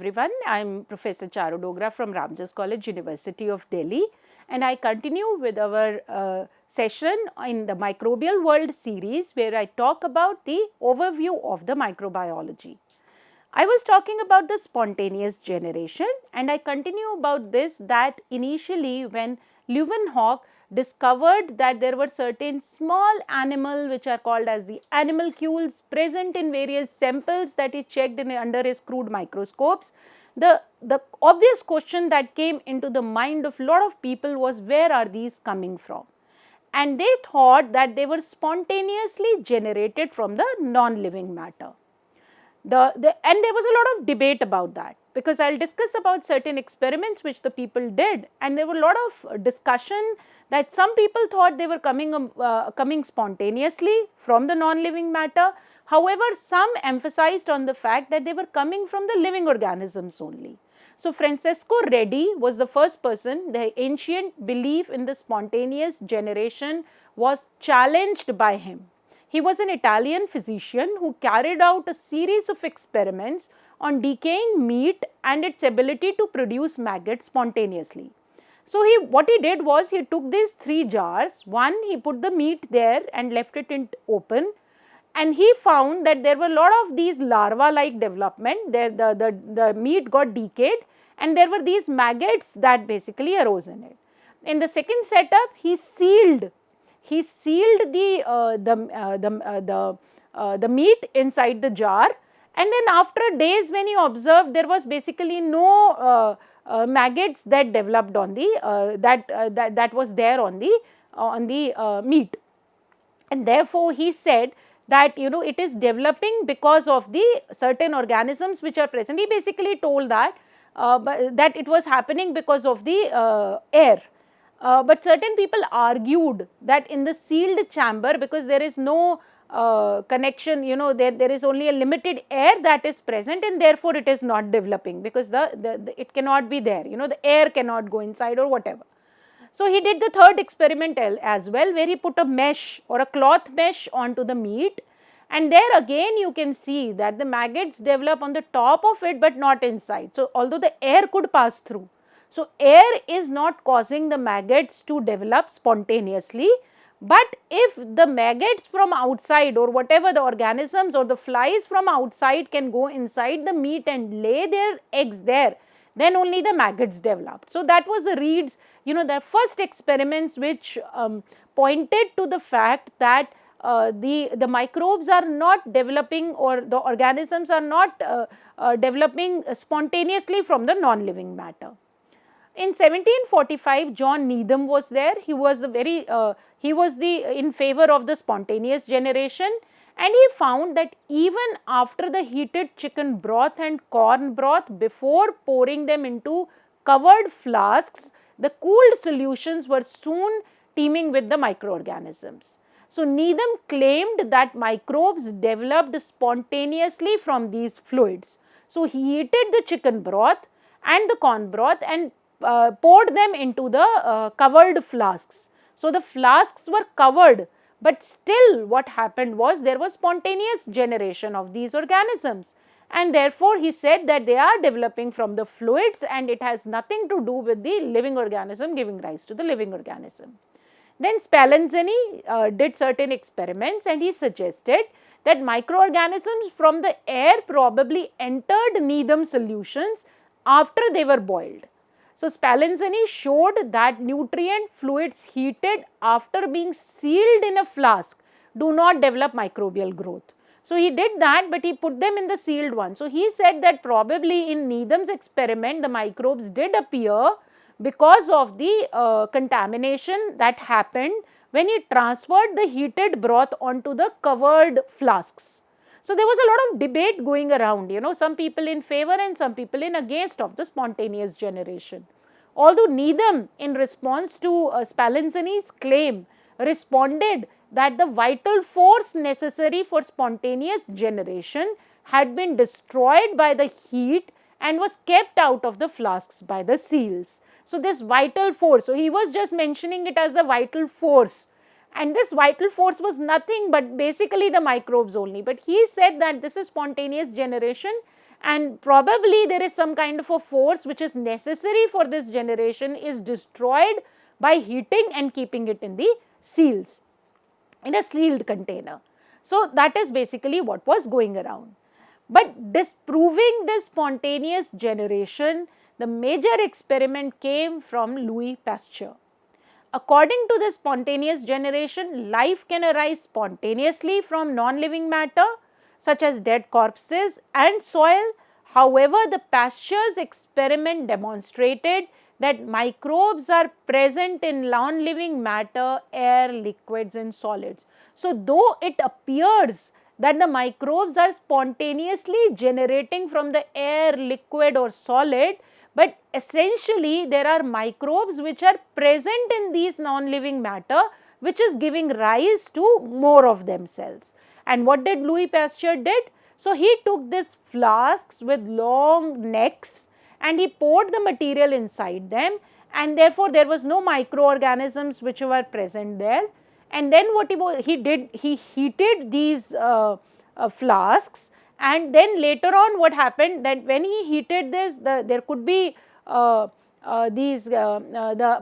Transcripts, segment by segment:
everyone. I am Professor Charu Dogra from Ramjas College, University of Delhi, and I continue with our session in the Microbial World series where I talk about the overview of the microbiology. I was talking about the spontaneous generation, and I continue about this that initially when Leeuwenhoek discovered that there were certain small animals which are called as the animalcules present in various samples that he checked under his crude microscopes. The obvious question that came into the mind of lot of people was, where are these coming from? And they thought that they were spontaneously generated from the non-living matter. And there was a lot of debate about that, because I will discuss about certain experiments which the people did, and there were a lot of discussion that some people thought they were coming spontaneously from the non-living matter. However, some emphasized on the fact that they were coming from the living organisms only. So, Francesco Redi was the first person. The ancient belief in the spontaneous generation was challenged by him. He was an Italian physician who carried out a series of experiments on decaying meat and its ability to produce maggots spontaneously. So, what he did was he took these 3 jars. One, he put the meat there and left it open, and he found that there were a lot of these larva-like development. The meat got decayed, and there were these maggots that basically arose in it. In the second setup, he sealed the meat inside the jar, and then after days when he observed, there was basically no maggots that developed on the that was there on the meat, and therefore he said that it is developing because of the certain organisms which are present. He basically told that that it was happening because of the air. But certain people argued that in the sealed chamber, because there is no connection, there is only a limited air that is present, and therefore it is not developing, because it cannot be there, the air cannot go inside or whatever. So, he did the third experiment as well, where he put a mesh or a cloth mesh onto the meat, and there again you can see that the maggots develop on the top of it but not inside. So, although the air could pass through. So, air is not causing the maggots to develop spontaneously, but if the maggots from outside or whatever the organisms or the flies from outside can go inside the meat and lay their eggs there, then only the maggots developed. So, that was the Reed's, the first experiments which pointed to the fact that the microbes are not developing, or the organisms are not developing spontaneously from the non-living matter. In 1745, John Needham was there. He was in favor of the spontaneous generation, and he found that even after the heated chicken broth and corn broth, before pouring them into covered flasks, the cooled solutions were soon teeming with the microorganisms. So, Needham claimed that microbes developed spontaneously from these fluids. So, he heated the chicken broth and the corn broth and poured them into the covered flasks. So, the flasks were covered, but still what happened was there was spontaneous generation of these organisms, and therefore he said that they are developing from the fluids and it has nothing to do with the living organism giving rise to the living organism. Then Spallanzani did certain experiments, and he suggested that microorganisms from the air probably entered Needham solutions after they were boiled. So, Spallanzani showed that nutrient fluids heated after being sealed in a flask do not develop microbial growth. So, he did that, but he put them in the sealed one. So, he said that probably in Needham's experiment the microbes did appear because of the contamination that happened when he transferred the heated broth onto the covered flasks. So, there was a lot of debate going around, some people in favor and some people in against of the spontaneous generation. Although Needham, in response to Spallanzani's claim, responded that the vital force necessary for spontaneous generation had been destroyed by the heat and was kept out of the flasks by the seals. So, this vital force, so he was just mentioning it as the vital force. And this vital force was nothing but basically the microbes only. But he said that this is spontaneous generation, and probably there is some kind of a force which is necessary for this generation is destroyed by heating and keeping it in the seals, in a sealed container. So that is basically what was going around. But disproving this spontaneous generation, the major experiment came from Louis Pasteur. According to this spontaneous generation, life can arise spontaneously from non-living matter such as dead corpses and soil. However, the Pasteur's experiment demonstrated that microbes are present in non-living matter, air, liquids and solids. So, though it appears that the microbes are spontaneously generating from the air, liquid or solid, but essentially there are microbes which are present in these non-living matter, which is giving rise to more of themselves. And what did Louis Pasteur did? So he took these flasks with long necks and he poured the material inside them, and therefore there was no microorganisms which were present there. And then what he did, he heated these flasks, and then later on what happened, that when he heated this, there could be the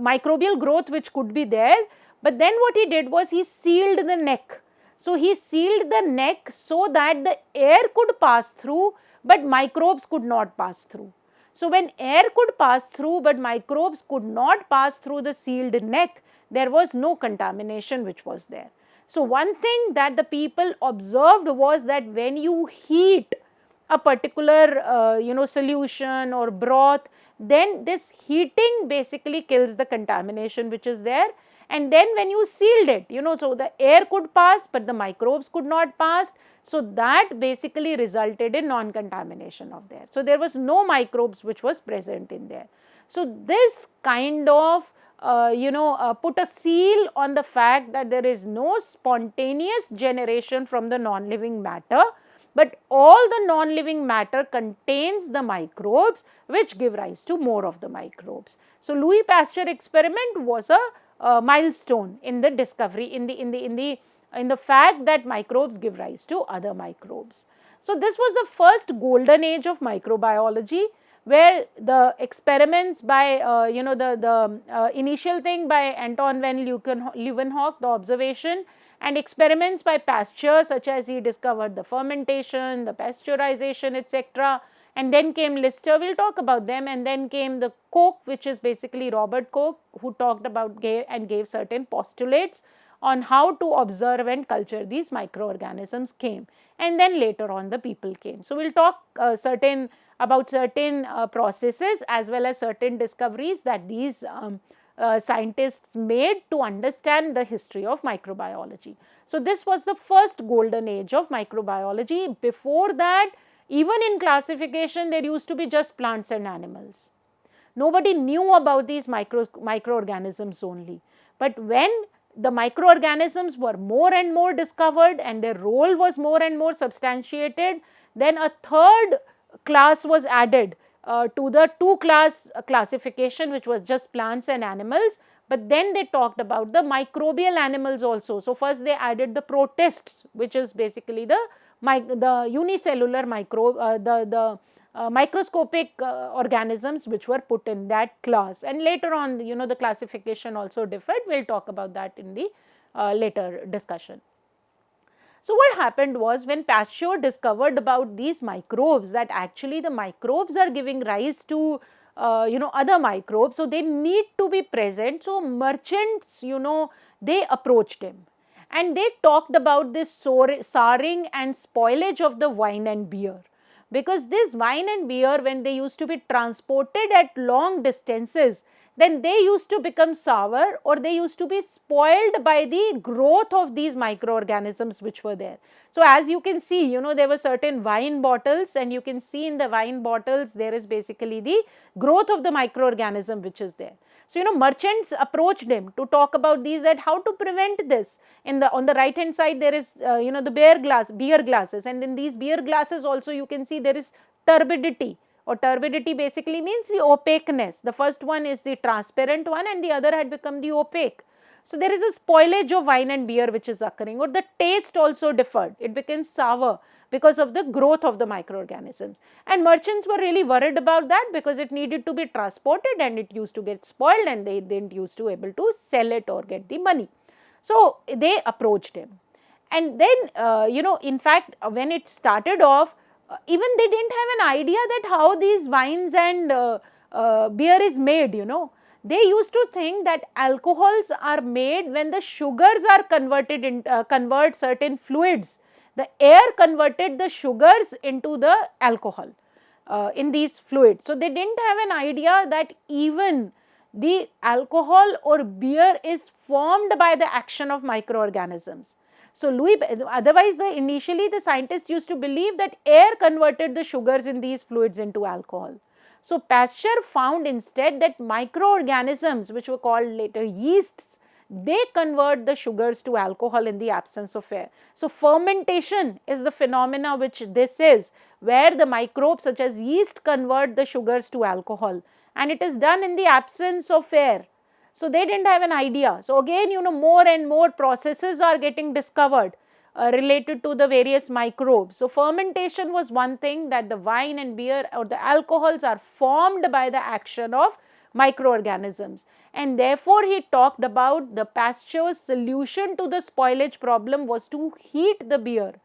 microbial growth which could be there, but then what he did was he sealed the neck. So he sealed the neck so that the air could pass through, but microbes could not pass through. So when air could pass through, but microbes could not pass through the sealed neck, there was no contamination which was there. So one thing that the people observed was that when you heat a particular solution or broth, then this heating basically kills the contamination which is there. And then when you sealed it, so the air could pass but the microbes could not pass. So that basically resulted in non-contamination of there. So there was no microbes which was present in there. So this kind of put a seal on the fact that there is no spontaneous generation from the non-living matter, but all the non-living matter contains the microbes which give rise to more of the microbes. So Louis Pasteur experiment was a milestone in the discovery, in the fact that microbes give rise to other microbes. So this was the first golden age of microbiology, where the experiments by the initial thing by Anton van Leeuwenhoek, the observation, and experiments by Pasteur, such as he discovered the fermentation, the pasteurization, etc. And then came Lister, we will talk about them, and then came the Koch, which is basically Robert Koch, who talked about and gave certain postulates on how to observe and culture these microorganisms came, and then later on the people came. So we will talk about certain processes as well as certain discoveries that these scientists made to understand the history of microbiology. So this was the first golden age of microbiology. Before that, even in classification, there used to be just plants and animals. Nobody knew about these microorganisms only. But when the microorganisms were more and more discovered and their role was more and more substantiated, then a third class was added to the two-class classification, which was just plants and animals. But then they talked about the microbial animals also. So first they added the protists, which is basically the unicellular microscopic organisms which were put in that class. And later on, the classification also differed. We will talk about that in the later discussion. So what happened was, when Pasteur discovered about these microbes, that actually the microbes are giving rise to other microbes, so they need to be present. So merchants, they approached him and they talked about this souring and spoilage of the wine and beer. Because this wine and beer, when they used to be transported at long distances, then they used to become sour, or they used to be spoiled by the growth of these microorganisms which were there. So as you can see, there were certain wine bottles, and you can see in the wine bottles there is basically the growth of the microorganism which is there. So merchants approached him to talk about these, that how to prevent this. On the right hand side there is the beer glasses, and in these beer glasses also you can see there is turbidity. Or turbidity basically means the opaqueness. The first one is the transparent one and the other had become the opaque. So there is a spoilage of wine and beer which is occurring, or the taste also differed. It became sour because of the growth of the microorganisms. And merchants were really worried about that because it needed to be transported and it used to get spoiled and they didn't used to able to sell it or get the money. So they approached him. And then, in fact, when it started off, even they didn't have an idea that how these wines and beer is made, They used to think that alcohols are made when the sugars are convert certain fluids. The air converted the sugars into the alcohol in these fluids. So they didn't have an idea that even the alcohol or beer is formed by the action of microorganisms. So otherwise initially the scientists used to believe that air converted the sugars in these fluids into alcohol. So Pasteur found instead that microorganisms, which were called later yeasts, they convert the sugars to alcohol in the absence of air. So fermentation is the phenomena which this is, where the microbes such as yeast convert the sugars to alcohol, and it is done in the absence of air. So they didn't have an idea. So again, more and more processes are getting discovered related to the various microbes. So fermentation was one thing, that the wine and beer or the alcohols are formed by the action of microorganisms. And therefore he talked about the Pasteur's solution to the spoilage problem was to heat the beer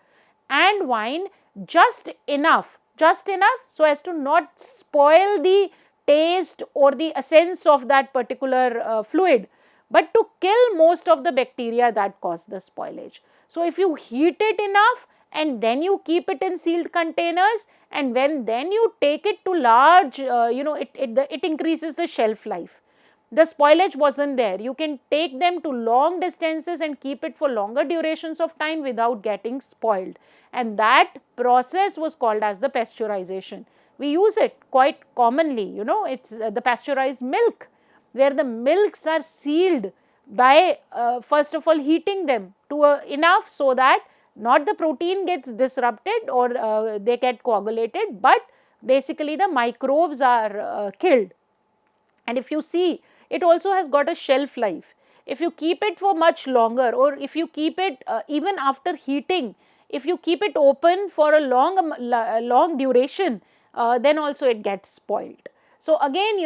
and wine just enough so as to not spoil the taste or the essence of that particular fluid, but to kill most of the bacteria that cause the spoilage. So if you heat it enough and then you keep it in sealed containers, and then you take it to large, it increases the shelf life. The spoilage wasn't there. You can take them to long distances and keep it for longer durations of time without getting spoiled. And that process was called as the pasteurization. We use it quite commonly, it's the pasteurized milk, where the milks are sealed by first of all heating them to enough so that not the protein gets disrupted or they get coagulated, but basically the microbes are killed. And if you see, it also has got a shelf life. If you keep it for much longer, or if you keep it even after heating, if you keep it open for a long duration, then also it gets spoiled. So again,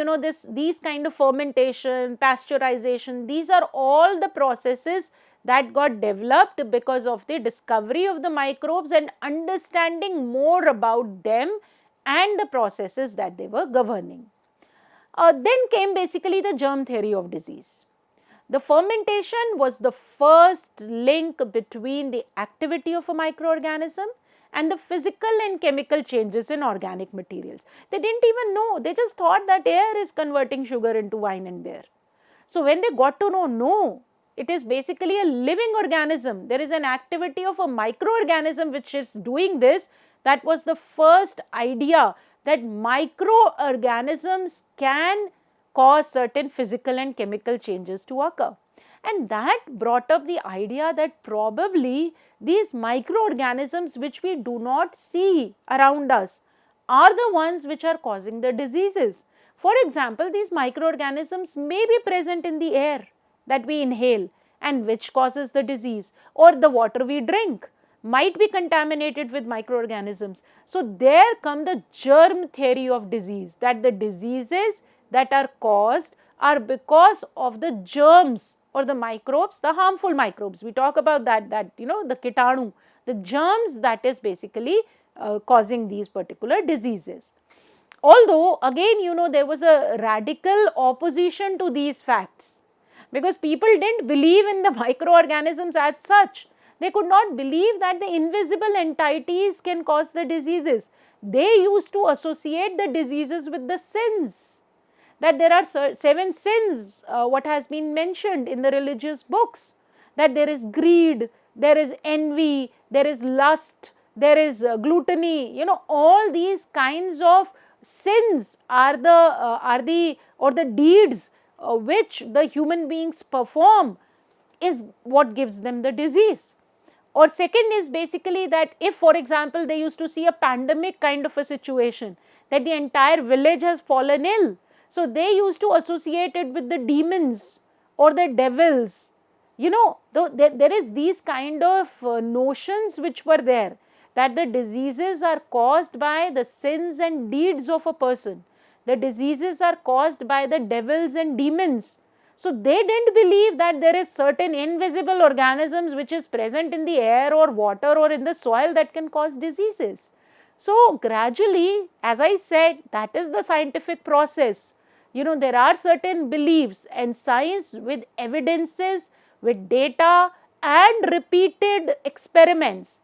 these kind of fermentation, pasteurization, these are all the processes that got developed because of the discovery of the microbes and understanding more about them and the processes that they were governing. Then came basically the germ theory of disease. The fermentation was the first link between the activity of a microorganism and the physical and chemical changes in organic materials. They didn't even know, they just thought that air is converting sugar into wine and beer. So when they got to know, no, it is basically a living organism. There is an activity of a microorganism which is doing this. That was the first idea that microorganisms can cause certain physical and chemical changes to occur. And that brought up the idea that probably these microorganisms which we do not see around us are the ones which are causing the diseases. For example, these microorganisms may be present in the air that we inhale and which causes the disease, or the water we drink might be contaminated with microorganisms. So there come the germ theory of disease, that the diseases that are caused are because of the germs or the microbes, the harmful microbes. We talk about that the kitanu, the germs that is basically causing these particular diseases. Although again, there was a radical opposition to these facts, because people didn't believe in the microorganisms as such. They could not believe that the invisible entities can cause the diseases. They used to associate the diseases with the sins, that there are 7 sins, what has been mentioned in the religious books, that there is greed, there is envy, there is lust, there is gluttony, all these kinds of sins are the deeds which the human beings perform is what gives them the disease. Or second is basically that if, for example, they used to see a pandemic kind of a situation, that the entire village has fallen ill, so they used to associate it with the demons or the devils. There is these kind of notions which were there. that the diseases are caused by the sins and deeds of a person. The diseases are caused by the devils and demons. So they didn't believe that there is certain invisible organisms which is present in the air or water or in the soil that can cause diseases. So gradually, as I said, that is the scientific process. There are certain beliefs, and science with evidences, with data and repeated experiments,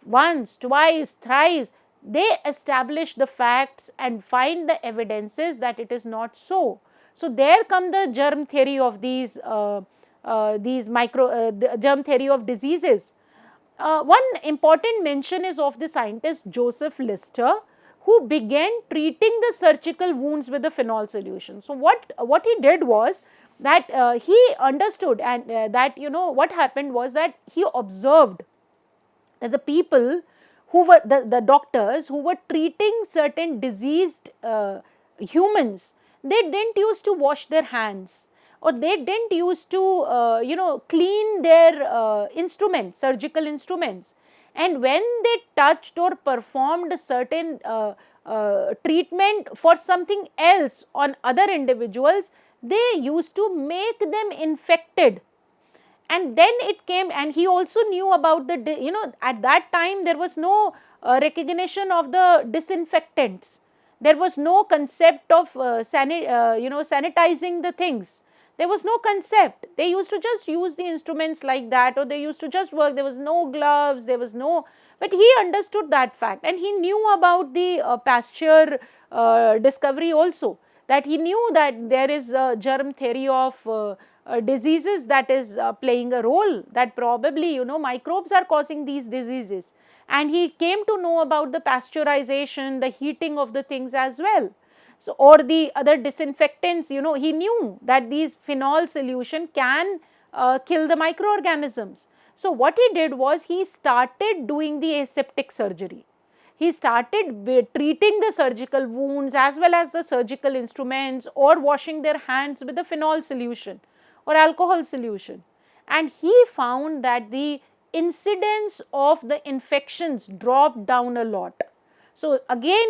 once, twice, thrice, they establish the facts and find the evidences that it is not so. So there come the germ theory of these the germ theory of diseases. One important mention is of the scientist Joseph Lister, who began treating the surgical wounds with a phenol solution. So what he did was that he understood, and that what happened was that he observed that the people who were the doctors who were treating certain diseased humans, they didn't used to wash their hands, or they didn't used to clean their instruments, surgical instruments. And when they touched or performed certain treatment for something else on other individuals, they used to make them infected. And then it came, and he also knew about the, at that time there was no recognition of the disinfectants. There was no concept of sanitizing the things. There was no concept. They used to just use the instruments like that, or they used to just work. There was no gloves, there was no, but he understood that fact, and he knew about the Pasteur discovery also, that he knew that there is a germ theory of diseases that is playing a role, that probably microbes are causing these diseases. And he came to know about the pasteurization, the heating of the things as well. So, or the other disinfectants, he knew that these phenol solution can kill the microorganisms. So what he did was he started doing the aseptic surgery. He started treating the surgical wounds as well as the surgical instruments, or washing their hands with a phenol solution or alcohol solution. And he found that the incidence of the infections dropped down a lot. So again,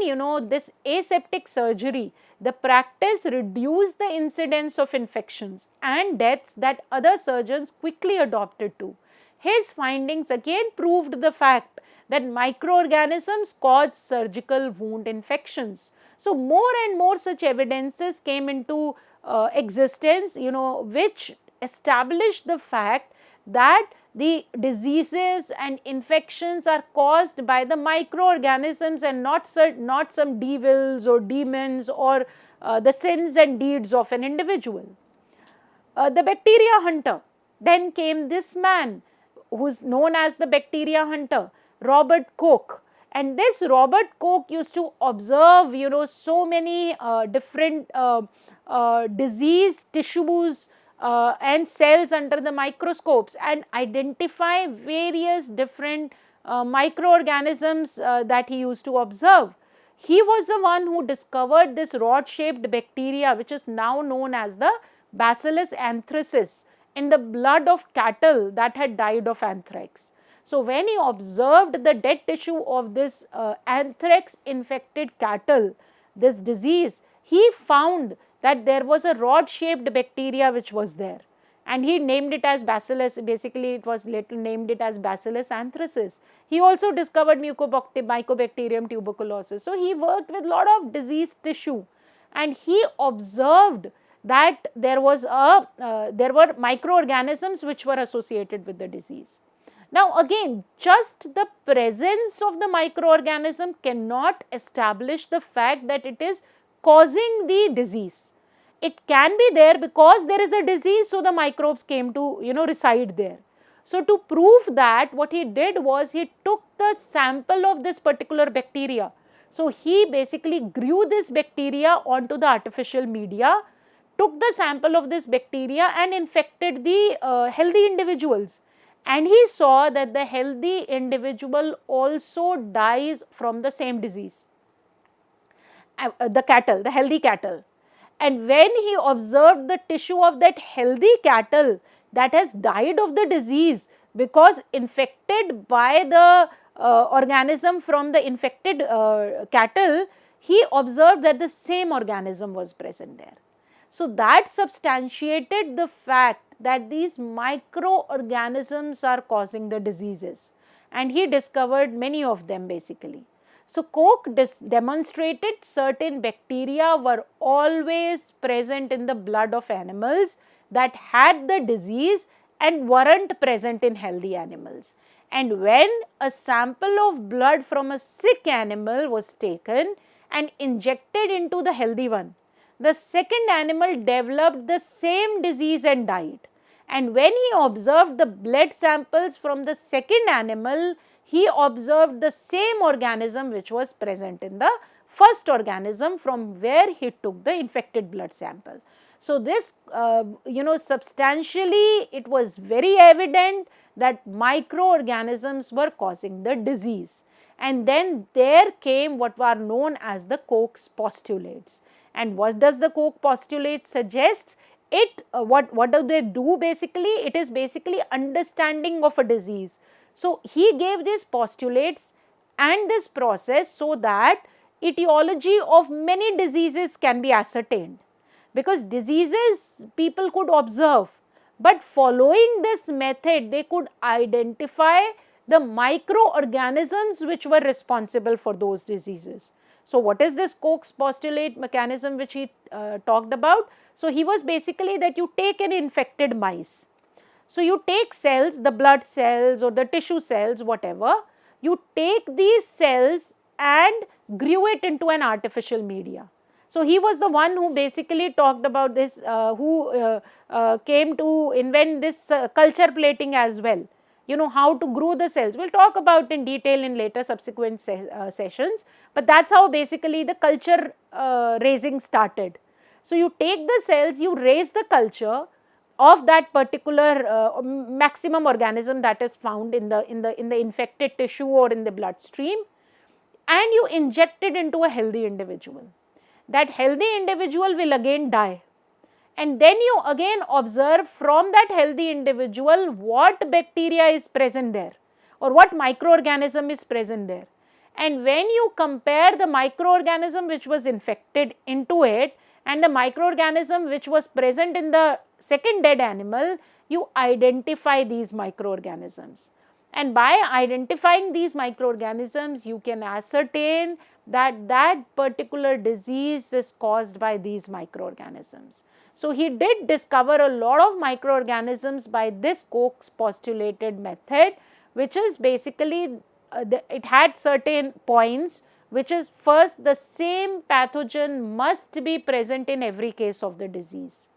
this aseptic surgery, the practice reduced the incidence of infections and deaths that other surgeons quickly adopted to. His findings again proved the fact that microorganisms cause surgical wound infections. So more and more such evidences came into existence, which established the fact that the diseases and infections are caused by the microorganisms and not some devils or demons or the sins and deeds of an individual. The bacteria hunter. Then came this man who is known as the bacteria hunter, Robert Koch. And this Robert Koch used to observe, so many different disease tissues and cells under the microscopes, and identify various different microorganisms that he used to observe. He was the one who discovered this rod-shaped bacteria, which is now known as the Bacillus anthracis, in the blood of cattle that had died of anthrax. So when he observed the dead tissue of this anthrax infected cattle, this disease, he found that there was a rod-shaped bacteria which was there, and he named it as Bacillus. Basically, it was later named it as Bacillus anthracis. He also discovered Mycobacterium tuberculosis. So he worked with a lot of diseased tissue, and he observed that there were microorganisms which were associated with the disease. Now again, just the presence of the microorganism cannot establish the fact that it is causing the disease. It can be there because there is a disease, so the microbes came to reside there. So to prove that, what he did was he took the sample of this particular bacteria. So he basically grew this bacteria onto the artificial media, took the sample of this bacteria and infected the healthy individuals. And he saw that the healthy individual also dies from the same disease. The healthy cattle. And when he observed the tissue of that healthy cattle that has died of the disease because infected by the organism from the infected cattle, he observed that the same organism was present there. So that substantiated the fact that these microorganisms are causing the diseases, and he discovered many of them basically. So Koch demonstrated certain bacteria were always present in the blood of animals that had the disease and weren't present in healthy animals. And when a sample of blood from a sick animal was taken and injected into the healthy one, the second animal developed the same disease and died. And when he observed the blood samples from the second animal, he observed the same organism which was present in the first organism from where he took the infected blood sample. So this, substantially it was very evident that microorganisms were causing the disease. And then there came what were known as the Koch's postulates. And what does the Koch postulate suggest? What do they do basically? It is basically understanding of a disease. So he gave these postulates and this process so that etiology of many diseases can be ascertained. Because diseases people could observe, but following this method they could identify the microorganisms which were responsible for those diseases. So what is this Koch's postulate mechanism which he talked about? So he was basically that you take an infected mice. So you take cells, the blood cells or the tissue cells, whatever, you take these cells and grew it into an artificial media. So he was the one who basically talked about this, who came to invent this culture plating as well. How to grow the cells. We'll talk about in detail in later subsequent sessions, but that's how basically the culture raising started. So you take the cells, you raise the culture of that particular maximum organism that is found in the infected tissue or in the bloodstream, and you inject it into a healthy individual. That healthy individual will again die. And then you again observe from that healthy individual what bacteria is present there or what microorganism is present there. And when you compare the microorganism which was infected into it and the microorganism which was present in the second dead animal, you identify these microorganisms. And by identifying these microorganisms, you can ascertain that that particular disease is caused by these microorganisms. So he did discover a lot of microorganisms by this Koch's postulated method, which is basically, it had certain points, which is first, the same pathogen must be present in every case of the disease.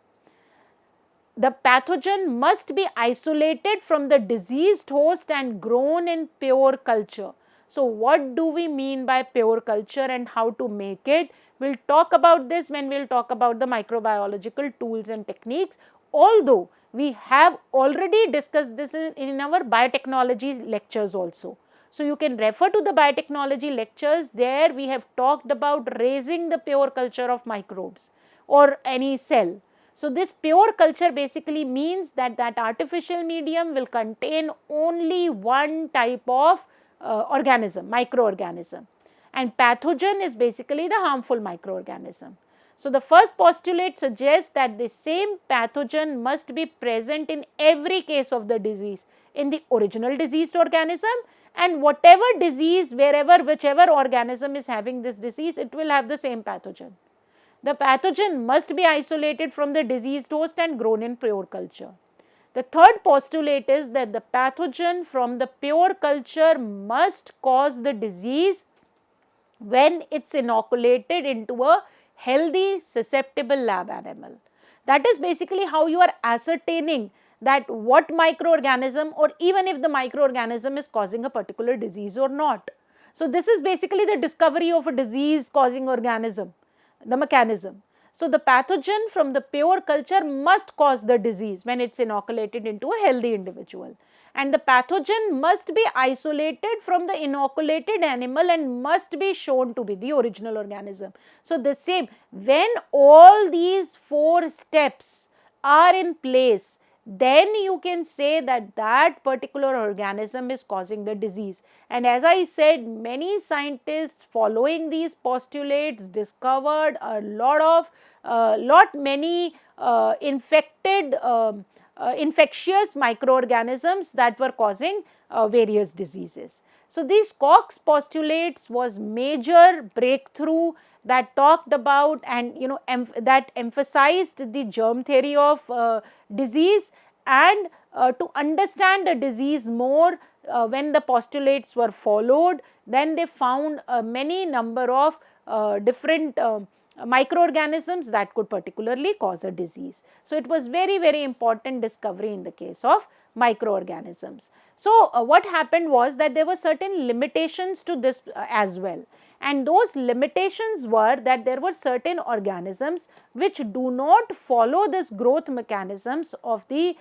The pathogen must be isolated from the diseased host and grown in pure culture. So what do we mean by pure culture and how to make it? We'll talk about this when we'll talk about the microbiological tools and techniques, although we have already discussed this in our biotechnology lectures also. So you can refer to the biotechnology lectures. There we have talked about raising the pure culture of microbes or any cell. So this pure culture basically means that that artificial medium will contain only one type of organism, microorganism, and pathogen is basically the harmful microorganism. So the first postulate suggests that the same pathogen must be present in every case of the disease, in the original diseased organism, and whatever disease, wherever, whichever organism is having this disease, it will have the same pathogen. The pathogen must be isolated from the diseased host and grown in pure culture. The third postulate is that the pathogen from the pure culture must cause the disease when it's inoculated into a healthy, susceptible lab animal. That is basically how you are ascertaining that what microorganism, or even if the microorganism is causing a particular disease or not. So this is basically the discovery of a disease causing organism, the mechanism. So the pathogen from the pure culture must cause the disease when it's inoculated into a healthy individual. And the pathogen must be isolated from the inoculated animal and must be shown to be the original organism. So the same, when all these four steps are in place, then you can say that that particular organism is causing the disease. And as I said, many scientists following these postulates discovered a lot many infectious microorganisms that were causing various diseases. So these Koch's postulates was major breakthrough that talked about and that emphasized the germ theory of disease, and to understand a disease more, when the postulates were followed, then they found many number of different microorganisms that could particularly cause a disease. So it was very important discovery in the case of microorganisms. So what happened was that there were certain limitations to this as well, and those limitations were that there were certain organisms which do not follow this growth mechanisms of the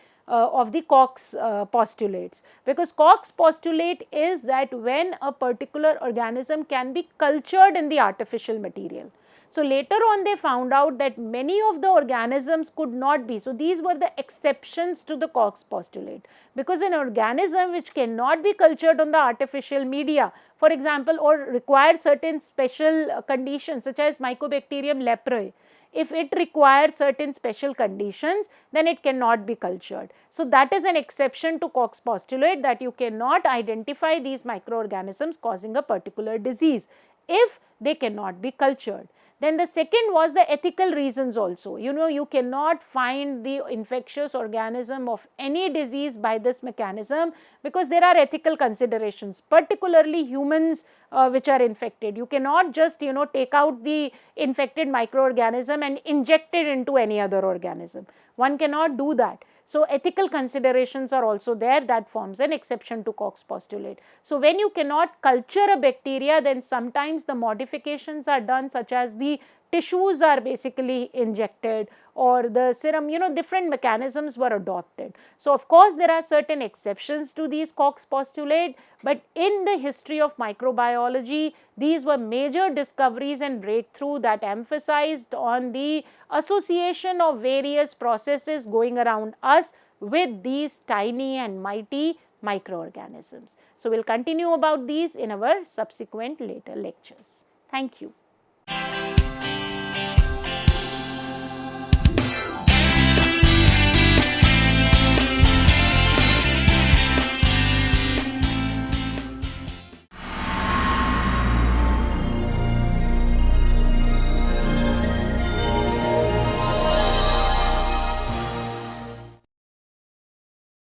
Koch's postulates, because Koch's postulate is that when a particular organism can be cultured in the artificial material. So later on they found out that many of the organisms could not be. So these were the exceptions to the Koch's postulate, because an organism which cannot be cultured on the artificial media, for example, or require certain special conditions such as Mycobacterium leprae, if it requires certain special conditions, then it cannot be cultured. So that is an exception to Koch's postulate, that you cannot identify these microorganisms causing a particular disease if they cannot be cultured. Then the second was the ethical reasons also. You cannot find the infectious organism of any disease by this mechanism, because there are ethical considerations, particularly humans which are infected. You cannot just take out the infected microorganism and inject it into any other organism. One cannot do that. So ethical considerations are also there, that forms an exception to Koch's postulate. So when you cannot culture a bacteria, then sometimes the modifications are done, such as the tissues are basically injected, or the serum, different mechanisms were adopted. So of course there are certain exceptions to these Koch's postulate, but in the history of microbiology, these were major discoveries and breakthrough that emphasized on the association of various processes going around us with these tiny and mighty microorganisms. So we'll continue about these in our subsequent later lectures. Thank you.